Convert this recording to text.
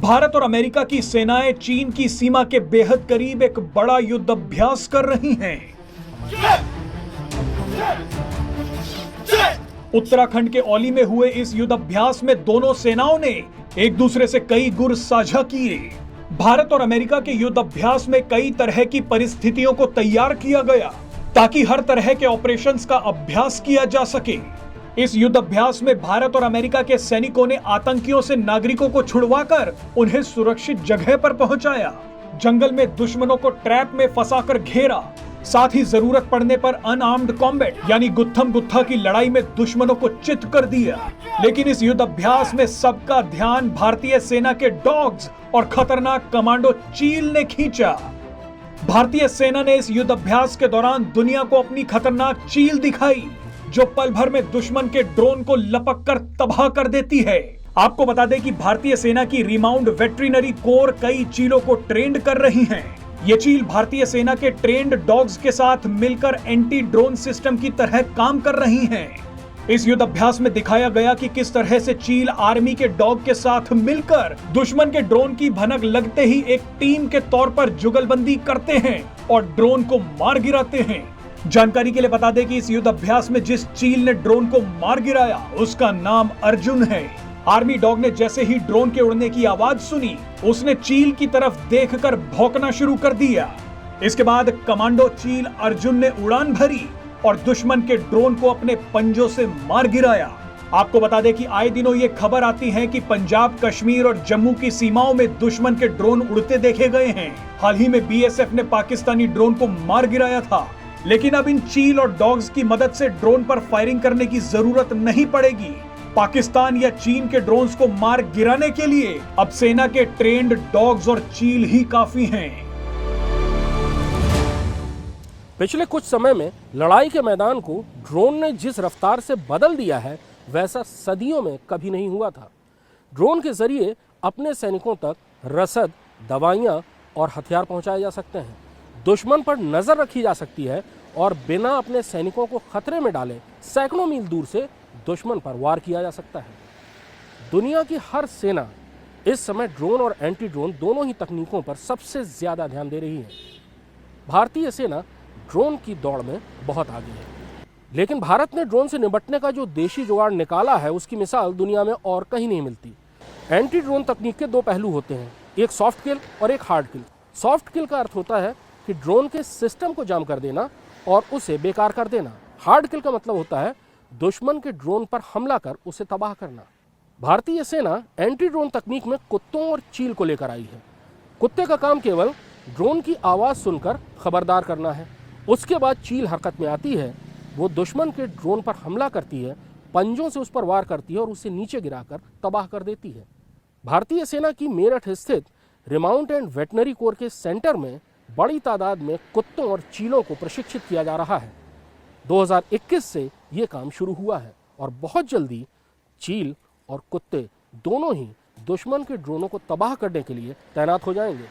भारत और अमेरिका की सेनाएं चीन की सीमा के बेहद करीब एक बड़ा युद्ध अभ्यास कर रही हैं। उत्तराखंड के औली में हुए इस युद्ध अभ्यास में दोनों सेनाओं ने एक दूसरे से कई गुर साझा किए। भारत और अमेरिका के युद्ध अभ्यास में कई तरह की परिस्थितियों को तैयार किया गया ताकि हर तरह के ऑपरेशंस का अभ्यास किया जा सके। इस युद्ध अभ्यास में भारत और अमेरिका के सैनिकों ने आतंकियों से नागरिकों को छुड़वाकर उन्हें सुरक्षित जगह पर पहुंचाया, जंगल में दुश्मनों को ट्रैप में फंसाकर घेरा, साथ ही जरूरत पड़ने पर अनआर्म्ड कॉम्बैट यानी गुत्थम गुत्था की लड़ाई में दुश्मनों को चित कर दिया। लेकिन इस युद्ध अभ्यास में सबका ध्यान भारतीय सेना के डॉग्स और खतरनाक कमांडो चील ने खींचा। भारतीय सेना ने इस युद्ध अभ्यास के दौरान दुनिया को अपनी खतरनाक चील दिखाई, जो पल भर में दुश्मन के ड्रोन को लपक कर तबाह कर देती है। आपको बता दें कि भारतीय सेना की रिमाउंड वेटरिनरी कोर कई चीलों को ट्रेंड कर रही हैं। ये चील भारतीय सेना के ट्रेंड डॉग्स के साथ मिलकर एंटी ड्रोन सिस्टम की तरह काम कर रही हैं। इस युद्ध अभ्यास में दिखाया गया कि किस तरह से चील आर्मी के डॉग के साथ मिलकर दुश्मन के ड्रोन की भनक लगते ही एक टीम के तौर पर जुगलबंदी करते हैं और ड्रोन को मार गिराते हैं। जानकारी के लिए बता दें कि इस युद्ध अभ्यास में जिस चील ने ड्रोन को मार गिराया उसका नाम अर्जुन है। आर्मी डॉग ने जैसे ही ड्रोन के उड़ने की आवाज सुनी, उसने चील की तरफ देखकर भौंकना शुरू कर दिया। इसके बाद कमांडो चील अर्जुन ने उड़ान भरी और दुश्मन के ड्रोन को अपने पंजों से मार गिराया। आपको बता दें कि आए दिनों ये खबर आती है कि पंजाब, कश्मीर और जम्मू की सीमाओं में दुश्मन के ड्रोन उड़ते देखे गए हैं। हाल ही में बीएसएफ ने पाकिस्तानी ड्रोन को मार गिराया था, लेकिन अब इन चील और डॉग्स की मदद से ड्रोन पर फायरिंग करने की जरूरत नहीं पड़ेगी। पाकिस्तान या चीन के ड्रोन्स को मार गिराने के लिए अब सेना के ट्रेंड डॉग्स और चील ही काफी हैं। पिछले कुछ समय में लड़ाई के मैदान को ड्रोन ने जिस रफ्तार से बदल दिया है, वैसा सदियों में कभी नहीं हुआ था। ड्रोन के जरिए अपने सैनिकों तक रसद, दवाइयां और हथियार पहुंचाए जा सकते हैं। दुश्मन पर नजर रखी जा सकती है और बिना अपने सैनिकों को खतरे में डाले सैकड़ों मील दूर से दुश्मन पर वार किया जा सकता है। दुनिया की हर सेना इस समय ड्रोन और एंटी ड्रोन दोनों ही तकनीकों पर सबसे ज्यादा ध्यान दे रही है। भारतीय सेना ड्रोन की दौड़ में बहुत आगे है, लेकिन भारत ने ड्रोन से निपटने का जो देशी जुगाड़ निकाला है, उसकी मिसाल दुनिया में और कहीं नहीं मिलती। एंटी ड्रोन तकनीक के दो पहलू होते हैं, एक सॉफ्ट किल और एक हार्ड किल। सॉफ्ट किल का अर्थ होता है कि ड्रोन के सिस्टम को जाम कर देना और उसे बेकार कर देना। हार्ड किल का मतलब होता है दुश्मन के ड्रोन पर हमला कर उसे तबाह करना। भारतीय सेना एंटी ड्रोन तकनीक में कुत्तों और चील को लेकर आई है। कुत्ते का काम केवल ड्रोन की आवाज सुनकर खबरदार करना है। उसके बाद चील हरकत में आती है, वो दुश्मन के ड्रोन पर हमला करती है, पंजों से उस पर वार करती है और उसे नीचे गिराकर तबाह कर देती है। भारतीय सेना की मेरठ स्थित रिमाउंट एंड वेटनरी कोर के सेंटर में बड़ी तादाद में कुत्तों और चीलों को प्रशिक्षित किया जा रहा है। 2021 से ये काम शुरू हुआ है और बहुत जल्दी चील और कुत्ते दोनों ही दुश्मन के ड्रोनों को तबाह करने के लिए तैनात हो जाएंगे।